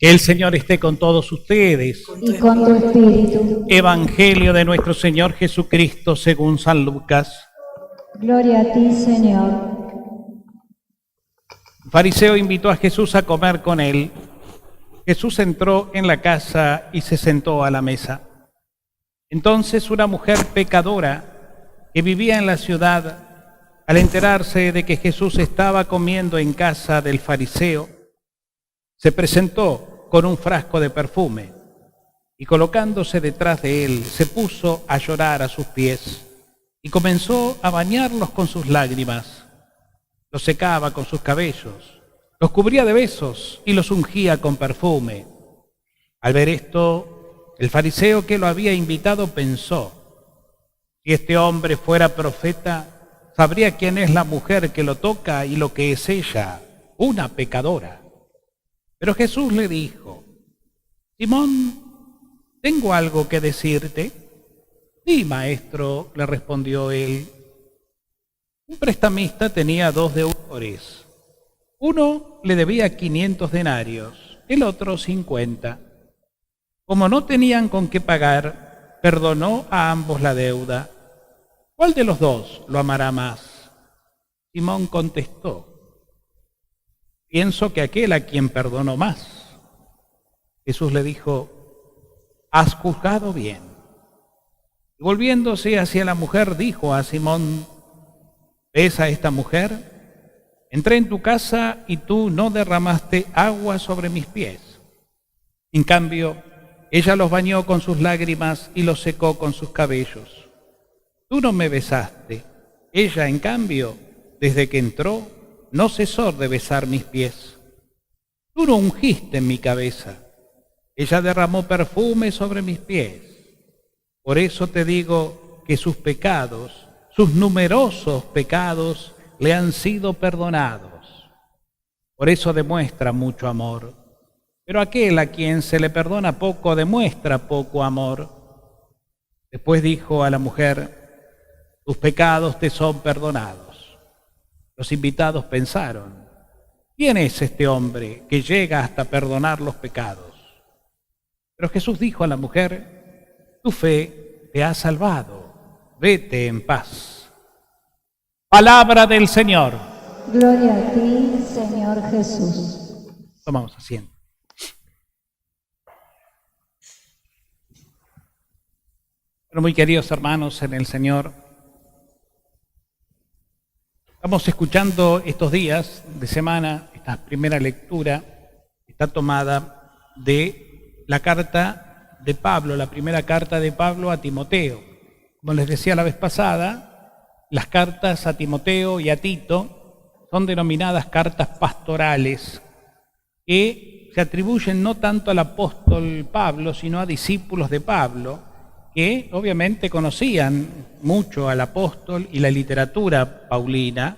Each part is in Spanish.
Que el Señor esté con todos ustedes. Y con tu espíritu. Evangelio de nuestro Señor Jesucristo según San Lucas. Gloria a ti, Señor. Un fariseo invitó a Jesús a comer con él. Jesús entró en la casa y se sentó a la mesa. Entonces una mujer pecadora que vivía en la ciudad, al enterarse de que Jesús estaba comiendo en casa del fariseo, se presentó con un frasco de perfume y colocándose detrás de él, se puso a llorar a sus pies y comenzó a bañarlos con sus lágrimas. Los secaba con sus cabellos, los cubría de besos y los ungía con perfume. Al ver esto, el fariseo que lo había invitado pensó: si este hombre fuera profeta, sabría quién es la mujer que lo toca y lo que es ella, una pecadora. Pero Jesús le dijo: Simón, tengo algo que decirte. Sí, maestro, le respondió él. Un prestamista tenía 2 deudores. Uno le debía 500 denarios, el otro 50. Como no tenían con qué pagar, perdonó a ambos la deuda. ¿Cuál de los dos lo amará más? Simón contestó: pienso que aquel a quien perdonó más. Jesús le dijo: has juzgado bien. Y volviéndose hacia la mujer, dijo a Simón: ¿ves a esta mujer? Entré en tu casa y tú no derramaste agua sobre mis pies. En cambio, ella los bañó con sus lágrimas y los secó con sus cabellos. Tú no me besaste. Ella, en cambio, desde que entró, no cesó de besar mis pies. Tú no ungiste mi cabeza. Ella derramó perfume sobre mis pies. Por eso te digo que sus pecados, sus numerosos pecados, le han sido perdonados. Por eso demuestra mucho amor. Pero aquel a quien se le perdona poco, demuestra poco amor. Después dijo a la mujer: tus pecados te son perdonados. Los invitados pensaron: ¿quién es este hombre que llega hasta perdonar los pecados? Pero Jesús dijo a la mujer: tu fe te ha salvado, vete en paz. Palabra del Señor. Gloria a ti, Señor Jesús. Tomamos asiento. Bueno, muy queridos hermanos en el Señor, estamos escuchando estos días de semana, esta primera lectura está tomada de la carta de Pablo, la primera carta de Pablo a Timoteo. Como les decía la vez pasada, las cartas a Timoteo y a Tito son denominadas cartas pastorales, que se atribuyen no tanto al apóstol Pablo, sino a discípulos de Pablo, que obviamente conocían mucho al apóstol y la literatura paulina,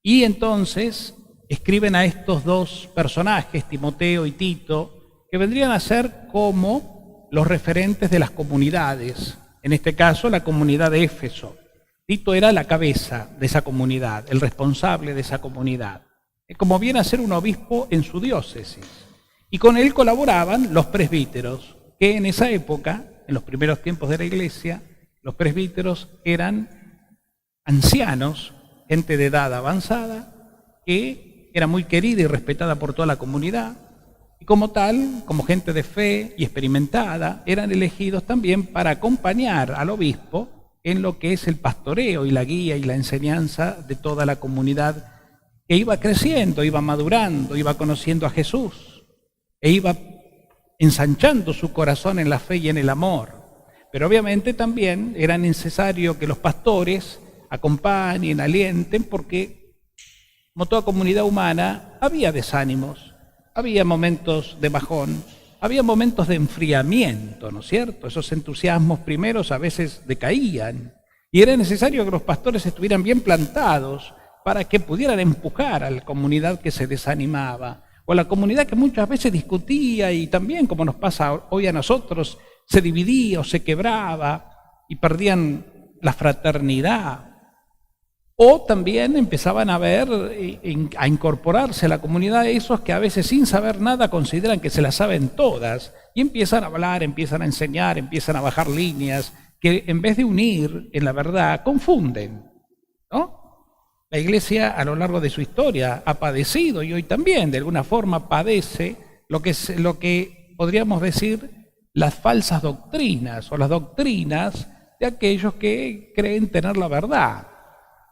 y entonces escriben a estos 2 personajes, Timoteo y Tito, que vendrían a ser como los referentes de las comunidades, en este caso la comunidad de Éfeso. Tito era la cabeza de esa comunidad, el responsable de esa comunidad, como viene a ser un obispo en su diócesis. Y con él colaboraban los presbíteros, que en esa época, en los primeros tiempos de la Iglesia, los presbíteros eran ancianos, gente de edad avanzada, que era muy querida y respetada por toda la comunidad, y como tal, como gente de fe y experimentada, eran elegidos también para acompañar al obispo en lo que es el pastoreo y la guía y la enseñanza de toda la comunidad que iba creciendo, iba madurando, iba conociendo a Jesús e iba ensanchando su corazón en la fe y en el amor. Pero obviamente también era necesario que los pastores acompañen, alienten, porque como toda comunidad humana había desánimos, había momentos de bajón, había momentos de enfriamiento, ¿no es cierto? Esos entusiasmos primeros a veces decaían y era necesario que los pastores estuvieran bien plantados para que pudieran empujar a la comunidad que se desanimaba, o a la comunidad que muchas veces discutía y también, como nos pasa hoy a nosotros, se dividía o se quebraba y perdían la fraternidad. O también empezaban a ver, a incorporarse a la comunidad esos que a veces sin saber nada consideran que se las saben todas y empiezan a hablar, empiezan a enseñar, empiezan a bajar líneas que en vez de unir en la verdad confunden, ¿no? La Iglesia a lo largo de su historia ha padecido y hoy también de alguna forma padece lo que podríamos decir las falsas doctrinas o las doctrinas de aquellos que creen tener la verdad.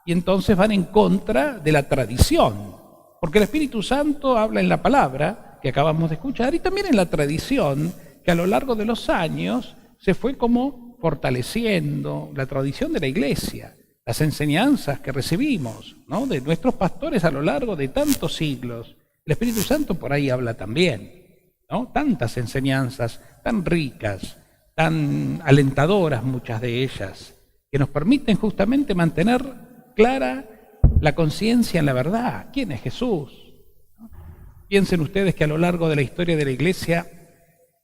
Y entonces van en contra de la tradición, porque el Espíritu Santo habla en la palabra que acabamos de escuchar y también en la tradición que a lo largo de los años se fue como fortaleciendo la tradición de la Iglesia, las enseñanzas que recibimos, ¿no?, de nuestros pastores a lo largo de tantos siglos. El Espíritu Santo por ahí habla también, ¿no? Tantas enseñanzas tan ricas, tan alentadoras muchas de ellas, que nos permiten justamente mantener clara la conciencia en la verdad. ¿Quién es Jesús? Piensen ustedes que a lo largo de la historia de la Iglesia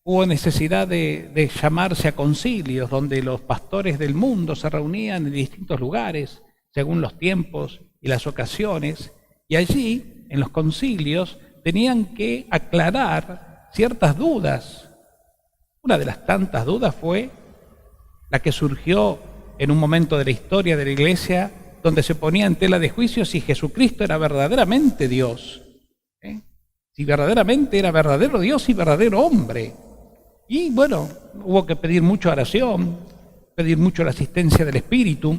hubo necesidad de llamarse a concilios donde los pastores del mundo se reunían en distintos lugares según los tiempos y las ocasiones, y allí en los concilios tenían que aclarar ciertas dudas. Una de las tantas dudas fue la que surgió en un momento de la historia de la Iglesia donde se ponía en tela de juicio si Jesucristo era verdaderamente Dios, si verdaderamente era verdadero Dios y verdadero hombre. Y bueno, hubo que pedir mucha oración, pedir mucho la asistencia del Espíritu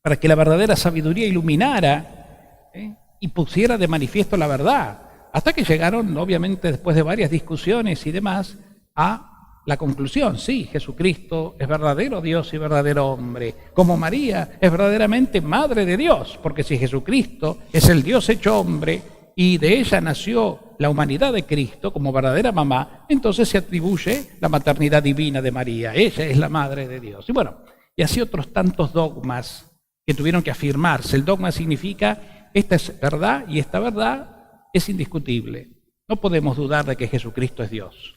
para que la verdadera sabiduría iluminara y pusiera de manifiesto la verdad, hasta que llegaron, obviamente, después de varias discusiones y demás, a la conclusión: sí, Jesucristo es verdadero Dios y verdadero hombre, como María es verdaderamente Madre de Dios, porque si Jesucristo es el Dios hecho hombre y de ella nació la humanidad de Cristo como verdadera mamá, entonces se atribuye la maternidad divina de María, ella es la Madre de Dios. Y bueno, y así otros tantos dogmas que tuvieron que afirmarse. El dogma significa: esta es verdad y esta verdad es indiscutible. No podemos dudar de que Jesucristo es Dios.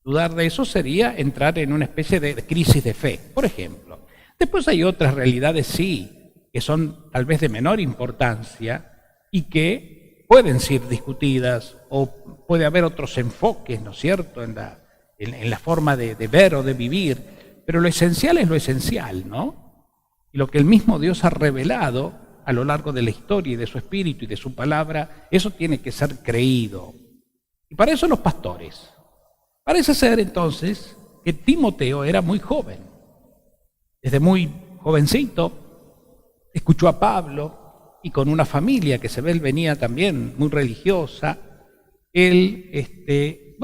Dudar de eso sería entrar en una especie de crisis de fe, por ejemplo. Después hay otras realidades, sí, que son tal vez de menor importancia y que pueden ser discutidas, o puede haber otros enfoques, ¿no es cierto?, en la forma de ver o de vivir, pero lo esencial es lo esencial, ¿no? Y lo que el mismo Dios ha revelado a lo largo de la historia y de su Espíritu y de su palabra, eso tiene que ser creído. Y para eso los pastores. Parece ser entonces que Timoteo era muy joven. Desde muy jovencito escuchó a Pablo, y con una familia que se ve, él venía también muy religiosa, él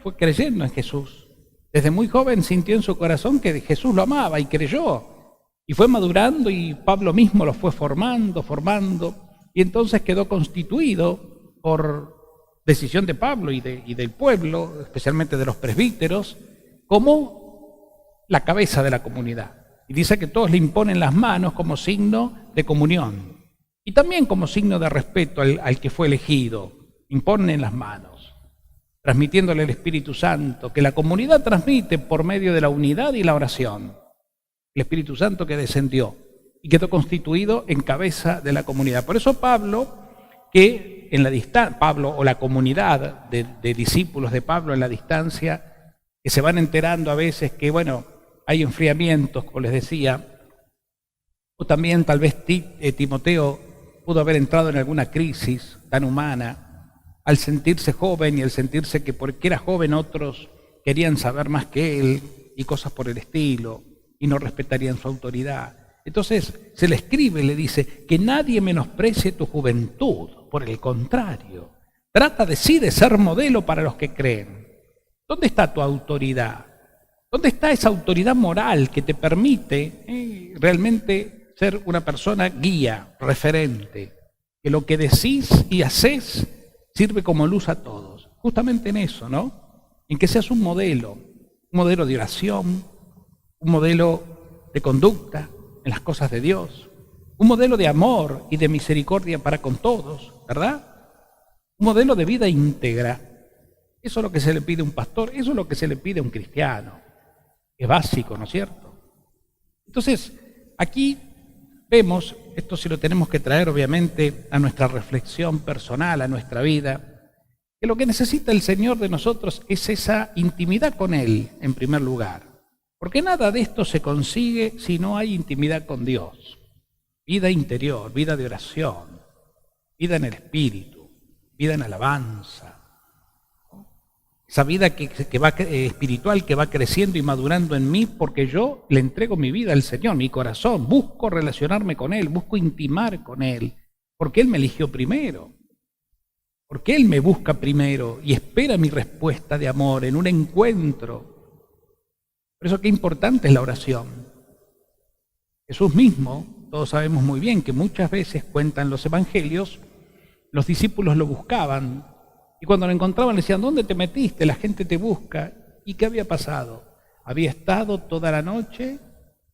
fue creyendo en Jesús. Desde muy joven sintió en su corazón que Jesús lo amaba y creyó. Y fue madurando y Pablo mismo lo fue formando, y entonces quedó constituido por decisión de Pablo y del pueblo, especialmente de los presbíteros, como la cabeza de la comunidad. Y dice que todos le imponen las manos como signo de comunión y también como signo de respeto al que fue elegido. Imponen las manos, transmitiéndole el Espíritu Santo, que la comunidad transmite por medio de la unidad y la oración. El Espíritu Santo que descendió y quedó constituido en cabeza de la comunidad. Por eso Pablo, que en la distancia, Pablo o la comunidad de discípulos de Pablo en la distancia, que se van enterando a veces que, bueno, hay enfriamientos, como les decía, o también tal vez Timoteo pudo haber entrado en alguna crisis tan humana al sentirse joven y al sentirse que porque era joven otros querían saber más que él y cosas por el estilo y no respetarían su autoridad. Entonces se le escribe y le dice: que nadie menosprecie tu juventud, por el contrario, trata de ser modelo para los que creen. ¿Dónde está tu autoridad? ¿Dónde está esa autoridad moral que te permite realmente ser una persona guía, referente, que lo que decís y hacés sirve como luz a todos? Justamente en eso, ¿no? En que seas un modelo de oración, un modelo de conducta en las cosas de Dios, un modelo de amor y de misericordia para con todos, ¿verdad? Un modelo de vida íntegra. Eso es lo que se le pide a un pastor, eso es lo que se le pide a un cristiano. Es básico, ¿no es cierto? Entonces, aquí vemos, esto sí lo tenemos que traer obviamente a nuestra reflexión personal, a nuestra vida, que lo que necesita el Señor de nosotros es esa intimidad con Él en primer lugar. Porque nada de esto se consigue si no hay intimidad con Dios. Vida interior, vida de oración, vida en el Espíritu, vida en alabanza. Esa vida que va espiritual que va creciendo y madurando en mí porque yo le entrego mi vida al Señor, mi corazón, busco relacionarme con Él, busco intimar con Él, porque Él me eligió primero, porque Él me busca primero y espera mi respuesta de amor en un encuentro. Por eso qué importante es la oración. Jesús mismo, todos sabemos muy bien que muchas veces cuentan los evangelios, los discípulos lo buscaban. Y cuando lo encontraban le decían, ¿dónde te metiste? La gente te busca. ¿Y qué había pasado? Había estado toda la noche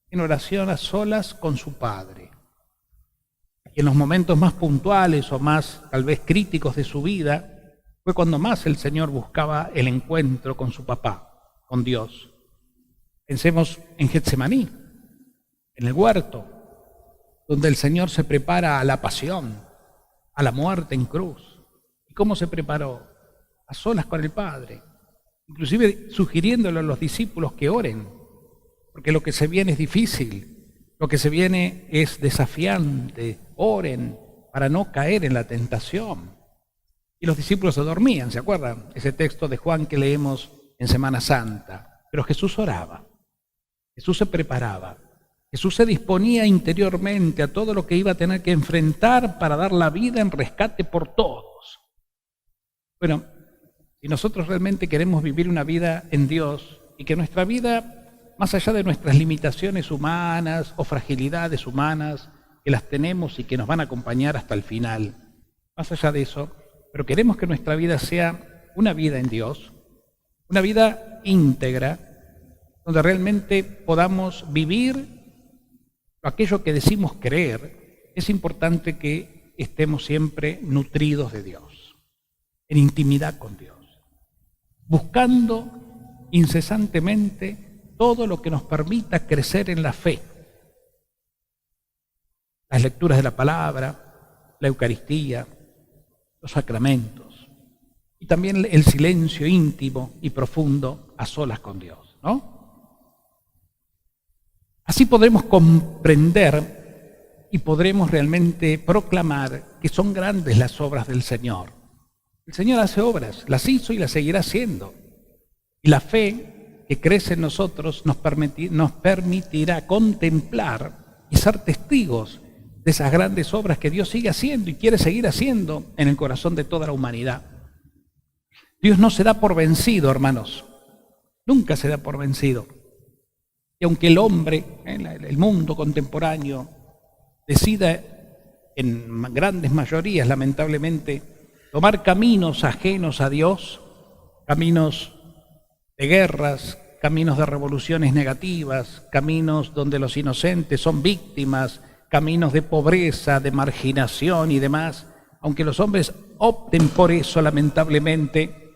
en oración a solas con su Padre. Y en los momentos más puntuales o más tal vez críticos de su vida, fue cuando más el Señor buscaba el encuentro con su papá, con Dios. Pensemos en Getsemaní, en el huerto, donde el Señor se prepara a la pasión, a la muerte en cruz. ¿Cómo se preparó? A solas con el Padre, inclusive sugiriéndole a los discípulos que oren, porque lo que se viene es difícil, lo que se viene es desafiante, oren para no caer en la tentación. Y los discípulos se dormían, ¿se acuerdan? Ese texto de Juan que leemos en Semana Santa. Pero Jesús oraba, Jesús se preparaba, Jesús se disponía interiormente a todo lo que iba a tener que enfrentar para dar la vida en rescate por todos. Bueno, si nosotros realmente queremos vivir una vida en Dios y que nuestra vida, más allá de nuestras limitaciones humanas o fragilidades humanas, que las tenemos y que nos van a acompañar hasta el final, más allá de eso, pero queremos que nuestra vida sea una vida en Dios, una vida íntegra, donde realmente podamos vivir aquello que decimos creer, es importante que estemos siempre nutridos de Dios, en intimidad con Dios, buscando incesantemente todo lo que nos permita crecer en la fe. Las lecturas de la palabra, la Eucaristía, los sacramentos y también el silencio íntimo y profundo a solas con Dios, ¿no? Así podremos comprender y podremos realmente proclamar que son grandes las obras del Señor. El Señor hace obras, las hizo y las seguirá haciendo. Y la fe que crece en nosotros nos permitirá contemplar y ser testigos de esas grandes obras que Dios sigue haciendo y quiere seguir haciendo en el corazón de toda la humanidad. Dios no se da por vencido, hermanos. Nunca se da por vencido. Y aunque el hombre, el mundo contemporáneo, decida en grandes mayorías, lamentablemente, tomar caminos ajenos a Dios, caminos de guerras, caminos de revoluciones negativas, caminos donde los inocentes son víctimas, caminos de pobreza, de marginación y demás. Aunque los hombres opten por eso, lamentablemente,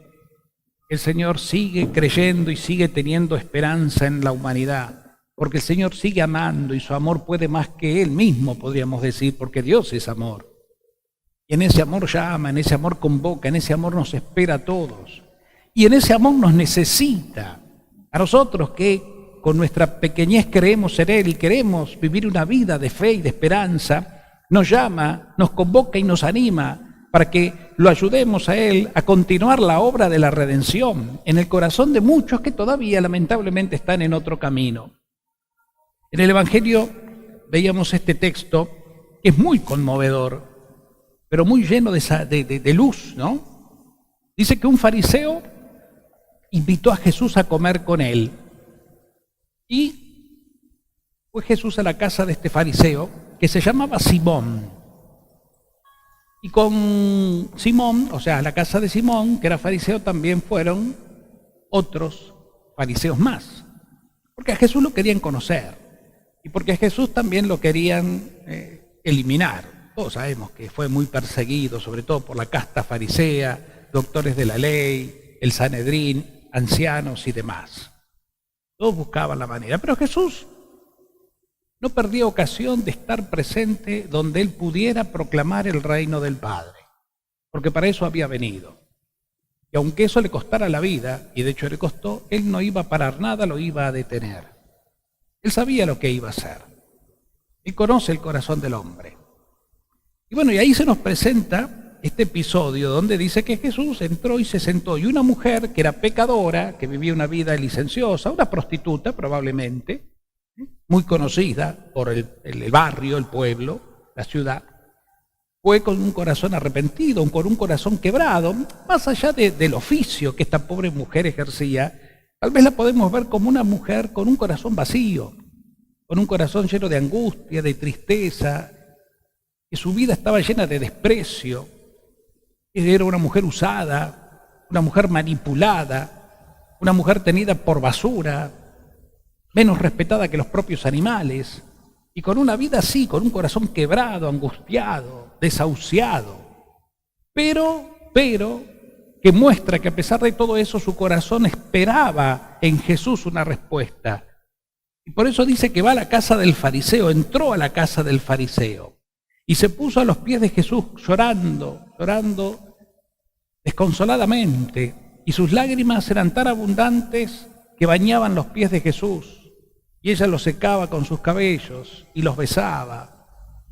el Señor sigue creyendo y sigue teniendo esperanza en la humanidad, porque el Señor sigue amando y su amor puede más que Él mismo, podríamos decir, porque Dios es amor. Y en ese amor llama, en ese amor convoca, en ese amor nos espera a todos. Y en ese amor nos necesita. A nosotros que con nuestra pequeñez creemos en Él y queremos vivir una vida de fe y de esperanza, nos llama, nos convoca y nos anima para que lo ayudemos a Él a continuar la obra de la redención en el corazón de muchos que todavía lamentablemente están en otro camino. En el Evangelio veíamos este texto que es muy conmovedor, pero muy lleno de luz, ¿no? Dice que un fariseo invitó a Jesús a comer con él. Y fue Jesús a la casa de este fariseo, que se llamaba Simón. Y con Simón, o sea, a la casa de Simón, que era fariseo, también fueron otros fariseos más. Porque a Jesús lo querían conocer. Y porque a Jesús también lo querían eliminar. Todos sabemos que fue muy perseguido, sobre todo por la casta farisea, doctores de la ley, el Sanedrín, ancianos y demás. Todos buscaban la manera. Pero Jesús no perdía ocasión de estar presente donde él pudiera proclamar el reino del Padre, porque para eso había venido. Y aunque eso le costara la vida, y de hecho le costó, él no iba a parar nada, lo iba a detener. Él sabía lo que iba a hacer. Él conoce el corazón del hombre. Y bueno, y ahí se nos presenta este episodio donde dice que Jesús entró y se sentó, y una mujer que era pecadora, que vivía una vida licenciosa, una prostituta probablemente, muy conocida por el barrio, el pueblo, la ciudad, fue con un corazón arrepentido, con un corazón quebrado, más allá del oficio que esta pobre mujer ejercía. Tal vez la podemos ver como una mujer con un corazón vacío, con un corazón lleno de angustia, de tristeza, que su vida estaba llena de desprecio. Era una mujer usada, una mujer manipulada, una mujer tenida por basura, menos respetada que los propios animales, y con una vida así, con un corazón quebrado, angustiado, desahuciado, pero que muestra que a pesar de todo eso su corazón esperaba en Jesús una respuesta. Y por eso dice que va a la casa del fariseo, entró a la casa del fariseo y se puso a los pies de Jesús llorando desconsoladamente, y sus lágrimas eran tan abundantes que bañaban los pies de Jesús. Y ella los secaba con sus cabellos y los besaba.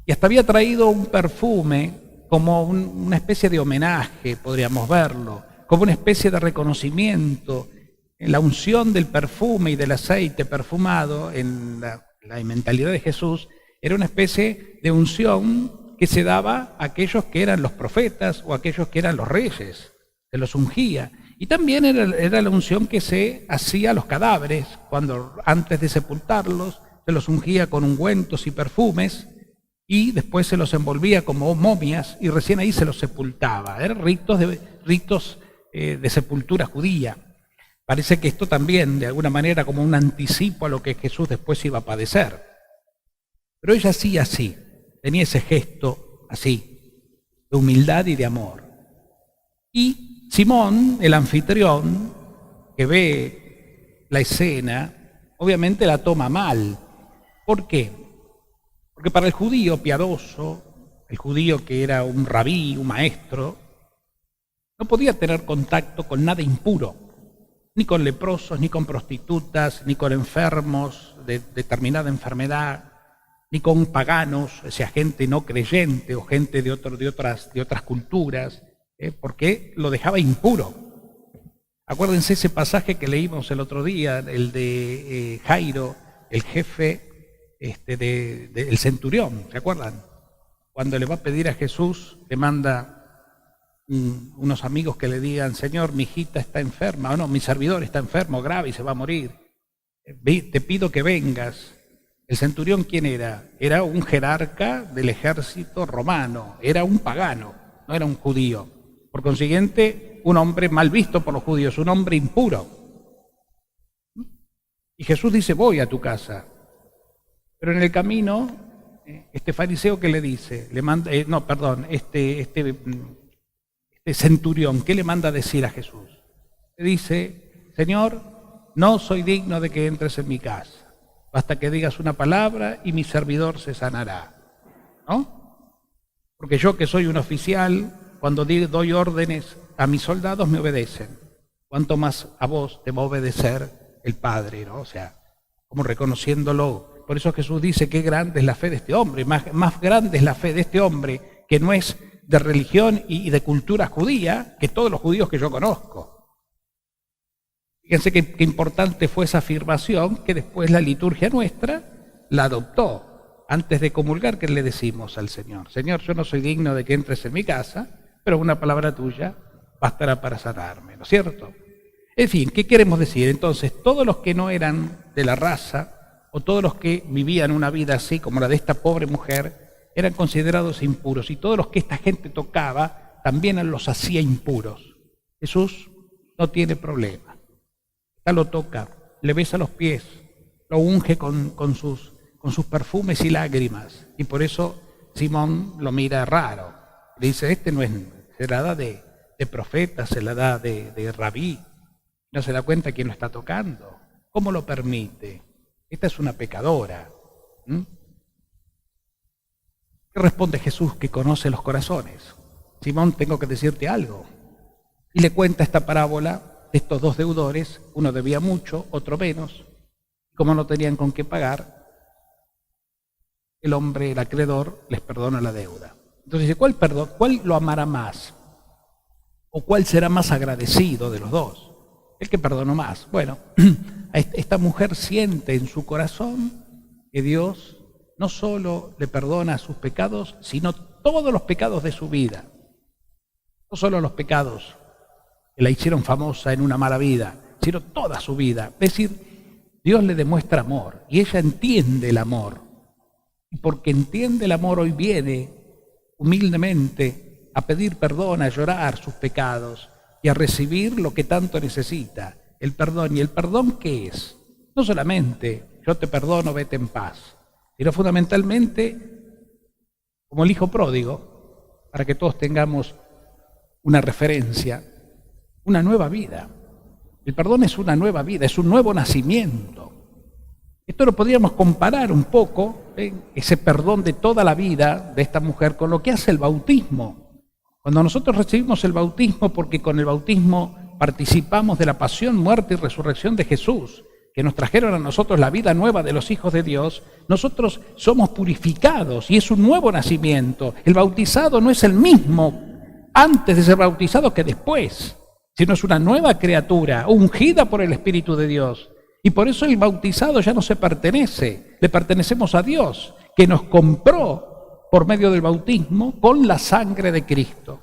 Y hasta había traído un perfume como una especie de homenaje, podríamos verlo, como una especie de reconocimiento. En la unción del perfume y del aceite perfumado, en la mentalidad de Jesús, era una especie de unción que se daba a aquellos que eran los profetas o a aquellos que eran los reyes. Se los ungía. Y también era la unción que se hacía a los cadáveres, cuando antes de sepultarlos se los ungía con ungüentos y perfumes, y después se los envolvía como momias y recién ahí se los sepultaba. Eran ritos de sepultura judía. Parece que esto también, de alguna manera, como un anticipo a lo que Jesús después iba a padecer. Pero ella hacía así, tenía ese gesto así, de humildad y de amor. Y Simón, el anfitrión, que ve la escena, obviamente la toma mal. ¿Por qué? Porque para el judío piadoso, el judío que era un rabí, un maestro, no podía tener contacto con nada impuro, ni con leprosos, ni con prostitutas, ni con enfermos de determinada enfermedad, ni con paganos, o sea, gente no creyente o gente de otras culturas, porque lo dejaba impuro. Acuérdense ese pasaje que leímos el otro día, el de Jairo, el jefe el centurión, ¿se acuerdan? Cuando le va a pedir a Jesús, le manda unos amigos que le digan: Señor, mi hijita está enferma, o no, mi servidor está enfermo, grave y se va a morir. Te pido que vengas. El centurión, ¿quién era? Era un jerarca del ejército romano, era un pagano, no era un judío. Por consiguiente, un hombre mal visto por los judíos, un hombre impuro. Y Jesús dice: voy a tu casa. Pero en el camino, este fariseo, ¿qué le dice? Le manda, este centurión, ¿qué le manda a decir a Jesús? Le dice: Señor, no soy digno de que entres en mi casa. Basta que digas una palabra y mi servidor se sanará. ¿No? Porque yo, que soy un oficial, cuando doy órdenes a mis soldados me obedecen. Cuanto más a vos te va a obedecer el Padre, ¿no? O sea, como reconociéndolo. Por eso Jesús dice: qué grande es la fe de este hombre. Más grande es la fe de este hombre, que no es de religión y de cultura judía, que todos los judíos que yo conozco. Fíjense qué importante fue esa afirmación, que después la liturgia nuestra la adoptó. Antes de comulgar, ¿qué le decimos al Señor? Señor, yo no soy digno de que entres en mi casa, pero una palabra tuya bastará para sanarme, ¿no es cierto? En fin, ¿qué queremos decir? Entonces, todos los que no eran de la raza, o todos los que vivían una vida así como la de esta pobre mujer, eran considerados impuros, y todos los que esta gente tocaba también los hacía impuros. Jesús no tiene problema. Ya lo toca, le besa los pies, lo unge con sus perfumes y lágrimas, y por eso Simón lo mira raro. Le dice: este no es, se la da de profeta, se la da de rabí. No se da cuenta quién lo está tocando. ¿Cómo lo permite? Esta es una pecadora. ¿Qué responde Jesús, que conoce los corazones? Simón, tengo que decirte algo. Y le cuenta esta parábola de estos dos deudores, uno debía mucho, otro menos. Como no tenían con qué pagar, el hombre, el acreedor, les perdona la deuda. Entonces dice, ¿cuál lo amará más? ¿O cuál será más agradecido de los dos? El que perdonó más. Bueno, esta mujer siente en su corazón que Dios no solo le perdona sus pecados, sino todos los pecados de su vida. No solo los pecados que la hicieron famosa en una mala vida, sino toda su vida. Es decir, Dios le demuestra amor y ella entiende el amor. Y porque entiende el amor, hoy viene humildemente a pedir perdón, a llorar sus pecados y a recibir lo que tanto necesita, el perdón. ¿Y el perdón qué es? No solamente yo te perdono, vete en paz, sino fundamentalmente como el hijo pródigo, para que todos tengamos una referencia, una nueva vida. El perdón es una nueva vida, es un nuevo nacimiento. Esto lo podríamos comparar un poco, ese perdón de toda la vida de esta mujer, con lo que hace el bautismo. Cuando nosotros recibimos el bautismo, porque con el bautismo participamos de la pasión, muerte y resurrección de Jesús, que nos trajeron a nosotros la vida nueva de los hijos de Dios, nosotros somos purificados y es un nuevo nacimiento. El bautizado no es el mismo antes de ser bautizado que después, sino es una nueva criatura, ungida por el Espíritu de Dios. Y por eso el bautizado ya no se pertenece, le pertenecemos a Dios, que nos compró por medio del bautismo con la sangre de Cristo.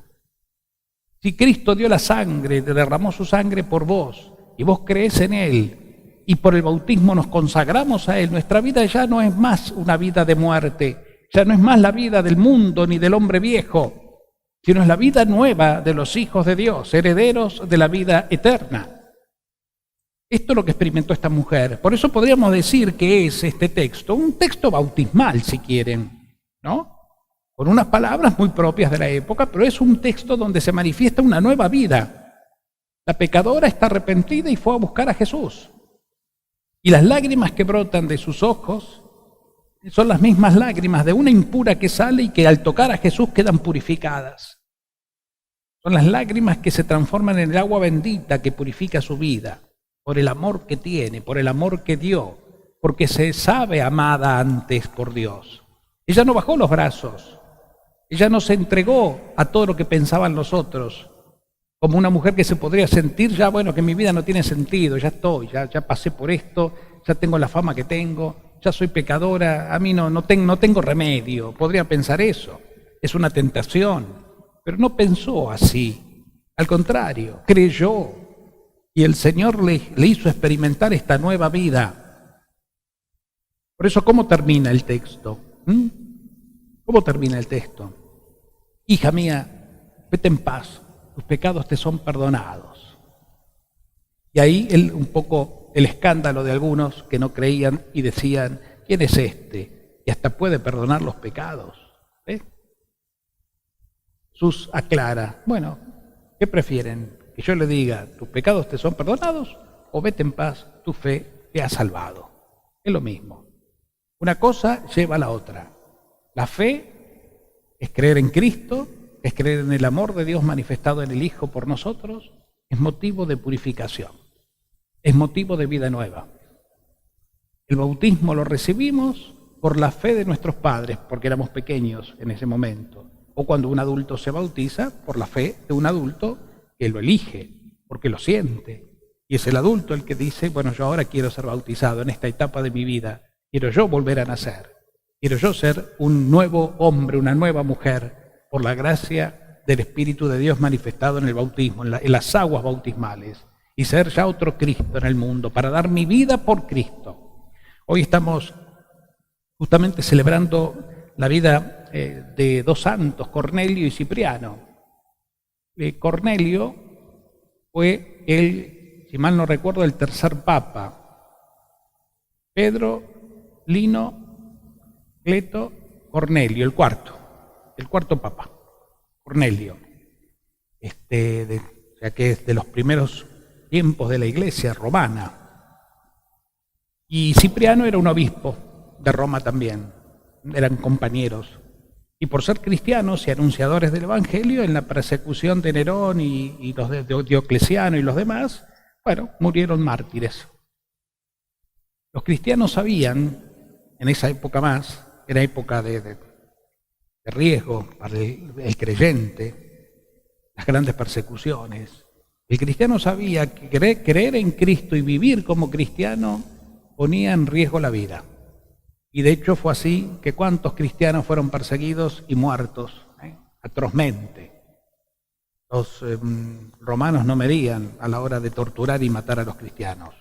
Si Cristo dio la sangre, derramó su sangre por vos, y vos creés en Él, y por el bautismo nos consagramos a Él, nuestra vida ya no es más una vida de muerte, ya no es más la vida del mundo ni del hombre viejo, sino es la vida nueva de los hijos de Dios, herederos de la vida eterna. Esto es lo que experimentó esta mujer. Por eso podríamos decir que es este texto, un texto bautismal, si quieren, ¿no? Con unas palabras muy propias de la época, pero es un texto donde se manifiesta una nueva vida. La pecadora está arrepentida y fue a buscar a Jesús. Y las lágrimas que brotan de sus ojos son las mismas lágrimas de una impura que sale y que al tocar a Jesús quedan purificadas. Son las lágrimas que se transforman en el agua bendita que purifica su vida, por el amor que tiene, por el amor que dio, porque se sabe amada antes por Dios. Ella no bajó los brazos, ella no se entregó a todo lo que pensaban los otros, como una mujer que se podría sentir ya, bueno, que mi vida no tiene sentido, ya estoy, ya pasé por esto, ya tengo la fama que tengo, ya soy pecadora, a mí no tengo remedio. Podría pensar eso, es una tentación, pero no pensó así, al contrario, creyó. Y el Señor le hizo experimentar esta nueva vida. Por eso, ¿cómo termina el texto? ¿Cómo termina el texto? Hija mía, vete en paz, tus pecados te son perdonados. Y ahí un poco el escándalo de algunos que no creían y decían, ¿quién es este? Y hasta puede perdonar los pecados. Jesús aclara, bueno, ¿qué prefieren? Que yo le diga, tus pecados te son perdonados, o vete en paz, tu fe te ha salvado. Es lo mismo. Una cosa lleva a la otra. La fe es creer en Cristo, es creer en el amor de Dios manifestado en el Hijo por nosotros, es motivo de purificación, es motivo de vida nueva. El bautismo lo recibimos por la fe de nuestros padres, porque éramos pequeños en ese momento, o cuando un adulto se bautiza, por la fe de un adulto que lo elige, porque lo siente. Y es el adulto el que dice, bueno, yo ahora quiero ser bautizado en esta etapa de mi vida, quiero yo volver a nacer, quiero yo ser un nuevo hombre, una nueva mujer, por la gracia del Espíritu de Dios manifestado en el bautismo, en las aguas bautismales, y ser ya otro Cristo en el mundo, para dar mi vida por Cristo. Hoy estamos justamente celebrando la vida de dos santos, Cornelio y Cipriano. Cornelio fue si mal no recuerdo, el tercer papa. Pedro, Lino, Cleto, Cornelio, el cuarto papa, Cornelio. Ya que es de los primeros tiempos de la Iglesia romana. Y Cipriano era un obispo de Roma también, eran compañeros. Y por ser cristianos y anunciadores del Evangelio, en la persecución de Nerón y los de Diocleciano y los demás, bueno, murieron mártires. Los cristianos sabían, en esa época más, era época de riesgo para el creyente, las grandes persecuciones. El cristiano sabía que creer en Cristo y vivir como cristiano ponía en riesgo la vida. Y de hecho fue así que cuántos cristianos fueron perseguidos y muertos, atrozmente. Los romanos no medían a la hora de torturar y matar a los cristianos.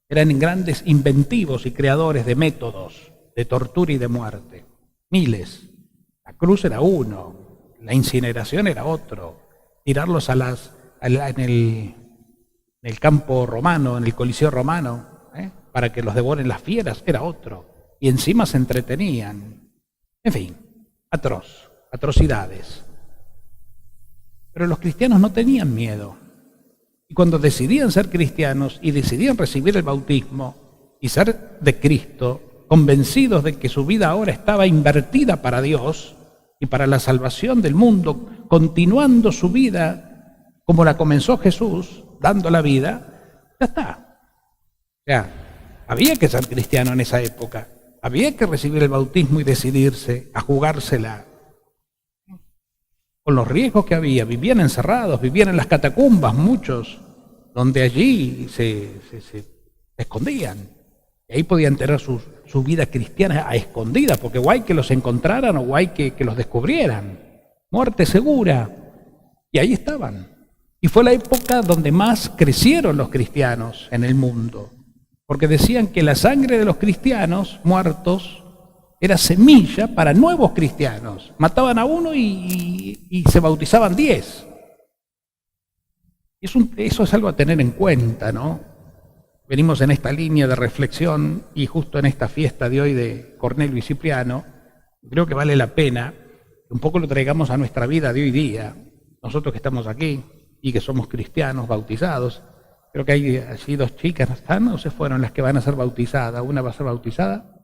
Eran grandes inventivos y creadores de métodos de tortura y de muerte. Miles. La cruz era uno, la incineración era otro, tirarlos en el campo romano, en el Coliseo romano, para que los devoren las fieras, era otro. Y encima se entretenían. En fin, atrocidades. Pero los cristianos no tenían miedo. Y cuando decidían ser cristianos y decidían recibir el bautismo y ser de Cristo, convencidos de que su vida ahora estaba invertida para Dios y para la salvación del mundo, continuando su vida como la comenzó Jesús, dando la vida, ya está. Ya. Había que ser cristiano en esa época, había que recibir el bautismo y decidirse a jugársela. Con los riesgos que había, vivían encerrados, vivían en las catacumbas muchos, donde allí se escondían. Y ahí podían tener su vida cristiana a escondidas, porque guay que los encontraran o guay que los descubrieran. Muerte segura. Y ahí estaban. Y fue la época donde más crecieron los cristianos en el mundo. Porque decían que la sangre de los cristianos muertos era semilla para nuevos cristianos. Mataban a uno y se bautizaban 10. Eso es algo a tener en cuenta, ¿no? Venimos en esta línea de reflexión y justo en esta fiesta de hoy de Cornelio y Cipriano, creo que vale la pena que un poco lo traigamos a nuestra vida de hoy día. Nosotros que estamos aquí y que somos cristianos bautizados, creo que hay allí 2 chicas, ¿están o se fueron las que van a ser bautizadas? ¿Una va a ser bautizada?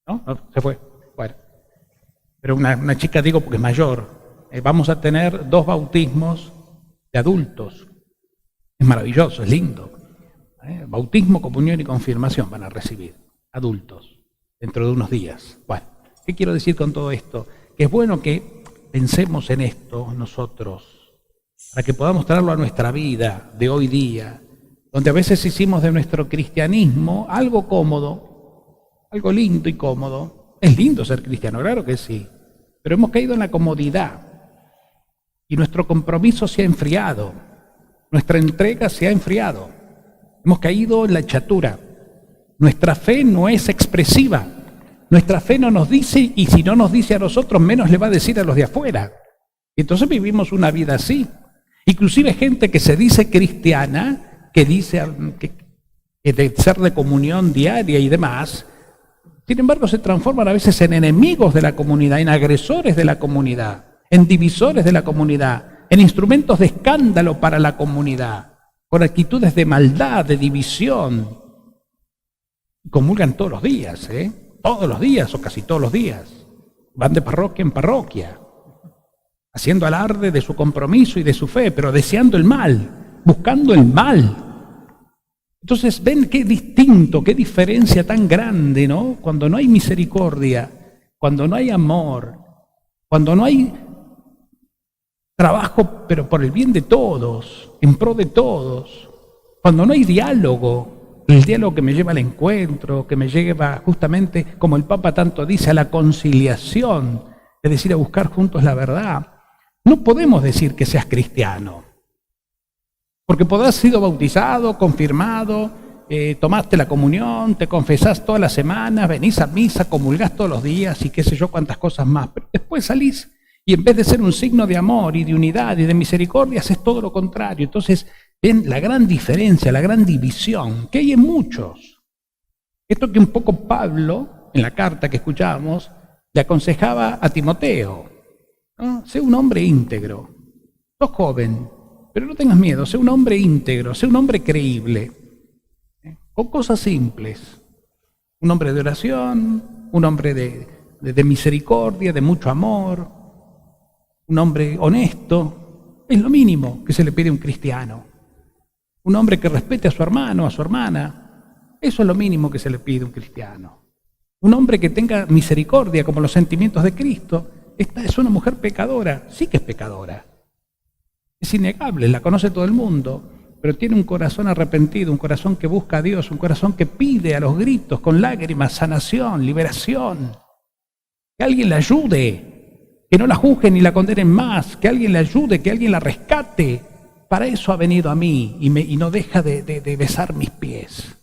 ¿No? Se fue. Bueno. Pero una chica, digo, porque es mayor. Vamos a tener 2 bautismos de adultos. Es maravilloso, es lindo. Bautismo, comunión y confirmación van a recibir adultos dentro de unos días. Bueno, ¿qué quiero decir con todo esto? Que es bueno que pensemos en esto nosotros, para que podamos traerlo a nuestra vida de hoy día, donde a veces hicimos de nuestro cristianismo algo cómodo, algo lindo y cómodo. Es lindo ser cristiano, claro que sí, pero hemos caído en la comodidad y nuestro compromiso se ha enfriado, nuestra entrega se ha enfriado, hemos caído en la chatura, nuestra fe no es expresiva, nuestra fe no nos dice, y si no nos dice a nosotros, menos le va a decir a los de afuera. Entonces vivimos una vida así. Inclusive gente que se dice cristiana, que dice que de ser de comunión diaria y demás, sin embargo se transforman a veces en enemigos de la comunidad, en agresores de la comunidad, en divisores de la comunidad, en instrumentos de escándalo para la comunidad, con actitudes de maldad, de división. Comulgan todos los días, todos los días o casi todos los días. Van de parroquia en parroquia, haciendo alarde de su compromiso y de su fe, pero deseando el mal, buscando el mal. Entonces, ven qué distinto, qué diferencia tan grande, ¿no? Cuando no hay misericordia, cuando no hay amor, cuando no hay trabajo, pero por el bien de todos, en pro de todos, cuando no hay diálogo, el diálogo que me lleva al encuentro, que me lleva justamente, como el Papa tanto dice, a la conciliación, es decir, a buscar juntos la verdad. No podemos decir que seas cristiano, porque podrás sido bautizado, confirmado, tomaste la comunión, te confesás todas las semanas, venís a misa, comulgás todos los días y qué sé yo cuántas cosas más, pero después salís y en vez de ser un signo de amor y de unidad y de misericordia, haces todo lo contrario. Entonces, ven la gran diferencia, la gran división que hay en muchos. Esto que un poco Pablo, en la carta que escuchábamos, le aconsejaba a Timoteo, ¿no? Sé un hombre íntegro, sos joven, pero no tengas miedo, sé un hombre íntegro, sé un hombre creíble, con cosas simples, un hombre de oración, un hombre de misericordia, de mucho amor, un hombre honesto. Es lo mínimo que se le pide a un cristiano. Un hombre que respete a su hermano, a su hermana. Eso es lo mínimo que se le pide a un cristiano. Un hombre que tenga misericordia como los sentimientos de Cristo. Esta es una mujer pecadora, sí que es pecadora. Es innegable, la conoce todo el mundo, pero tiene un corazón arrepentido, un corazón que busca a Dios, un corazón que pide a los gritos, con lágrimas, sanación, liberación. Que alguien la ayude, que no la juzguen ni la condenen más, que alguien la ayude, que alguien la rescate. Para eso ha venido a mí y no deja de besar mis pies.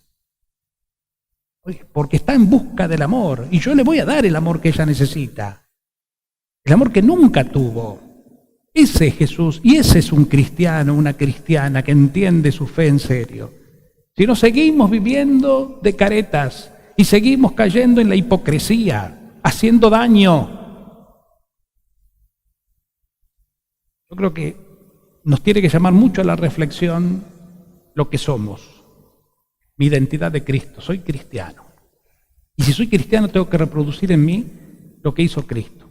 Porque está en busca del amor y yo le voy a dar el amor que ella necesita. El amor que nunca tuvo. Ese es Jesús y ese es un cristiano, una cristiana que entiende su fe en serio. Si no seguimos viviendo de caretas y seguimos cayendo en la hipocresía, haciendo daño. Yo creo que nos tiene que llamar mucho a la reflexión lo que somos. Mi identidad de Cristo, soy cristiano. Y si soy cristiano tengo que reproducir en mí lo que hizo Cristo.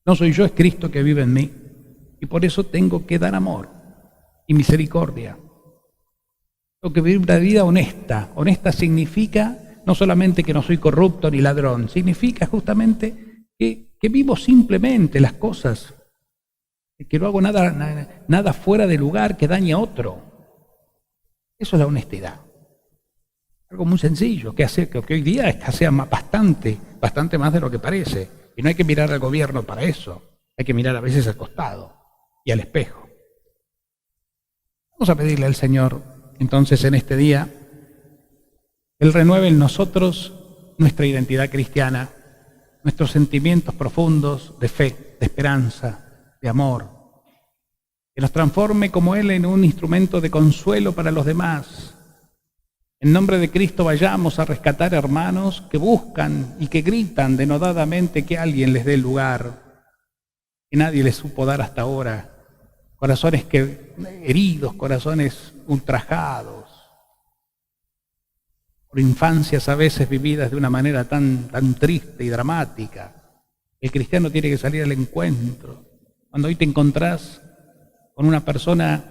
No soy yo, es Cristo que vive en mí. Y por eso tengo que dar amor y misericordia. Tengo que vivir una vida honesta. Honesta significa no solamente que no soy corrupto ni ladrón, significa justamente que vivo simplemente las cosas, que no hago nada fuera de lugar que dañe a otro. Eso es la honestidad. Algo muy sencillo, que hoy día escasea bastante más de lo que parece. Y no hay que mirar al gobierno para eso, hay que mirar a veces al costado y al espejo. Vamos a pedirle al Señor, entonces, en este día, Él renueve en nosotros nuestra identidad cristiana, nuestros sentimientos profundos de fe, de esperanza, de amor, que nos transforme como Él en un instrumento de consuelo para los demás. En nombre de Cristo vayamos a rescatar hermanos que buscan y que gritan denodadamente que alguien les dé el lugar que nadie les supo dar hasta ahora. Corazones heridos, corazones ultrajados, por infancias a veces vividas de una manera tan triste y dramática. El cristiano tiene que salir al encuentro. Cuando hoy te encontrás con una persona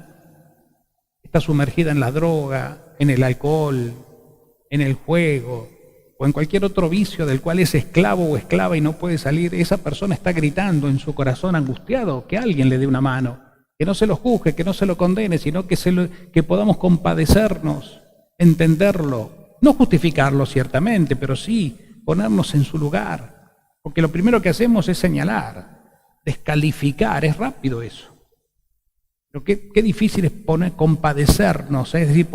que está sumergida en la droga, en el alcohol, en el juego o en cualquier otro vicio del cual es esclavo o esclava y no puede salir, esa persona está gritando en su corazón angustiado que alguien le dé una mano, que no se lo juzgue, que no se lo condene, sino que podamos compadecernos, entenderlo, no justificarlo ciertamente, pero sí ponernos en su lugar, porque lo primero que hacemos es señalar, descalificar, es rápido eso. Pero qué difícil es compadecernos, es decir,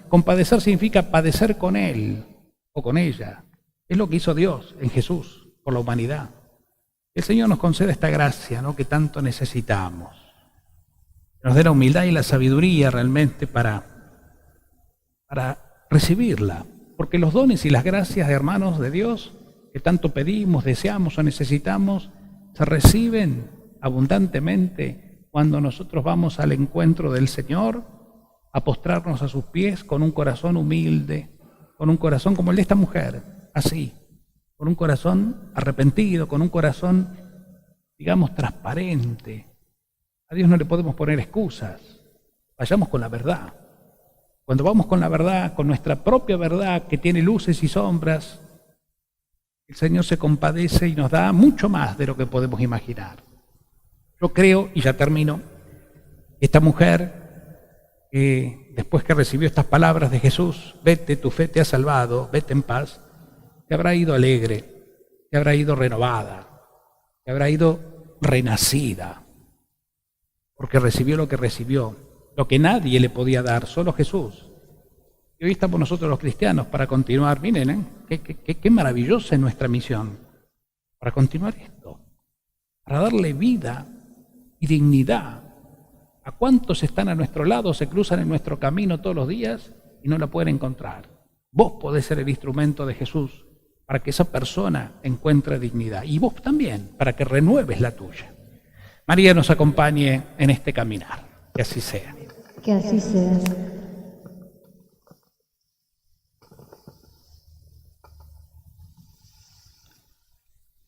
compadecer significa padecer con él o con ella. Es lo que hizo Dios en Jesús por la humanidad. El Señor nos concede esta gracia, ¿no?, que tanto necesitamos. Nos dé la humildad y la sabiduría realmente para recibirla. Porque los dones y las gracias, hermanos de Dios, que tanto pedimos, deseamos o necesitamos, se reciben abundantemente cuando nosotros vamos al encuentro del Señor, a postrarnos a sus pies con un corazón humilde, con un corazón como el de esta mujer, así, con un corazón arrepentido, con un corazón, digamos, transparente. A Dios no le podemos poner excusas, vayamos con la verdad. Cuando vamos con la verdad, con nuestra propia verdad que tiene luces y sombras, el Señor se compadece y nos da mucho más de lo que podemos imaginar. Yo creo, y ya termino, esta mujer, después que recibió estas palabras de Jesús, vete, tu fe te ha salvado, vete en paz, se habrá ido alegre, se habrá ido renovada, se habrá ido renacida, porque recibió lo que recibió, lo que nadie le podía dar, solo Jesús. Y hoy estamos nosotros los cristianos para continuar, miren, qué maravillosa es nuestra misión, para continuar esto, para darle vida y dignidad a cuántos están a nuestro lado, se cruzan en nuestro camino todos los días y no la pueden encontrar. Vos podés ser el instrumento de Jesús para que esa persona encuentre dignidad y vos también, para que renueves la tuya. María nos acompañe en este caminar, que así sea. Que así sea.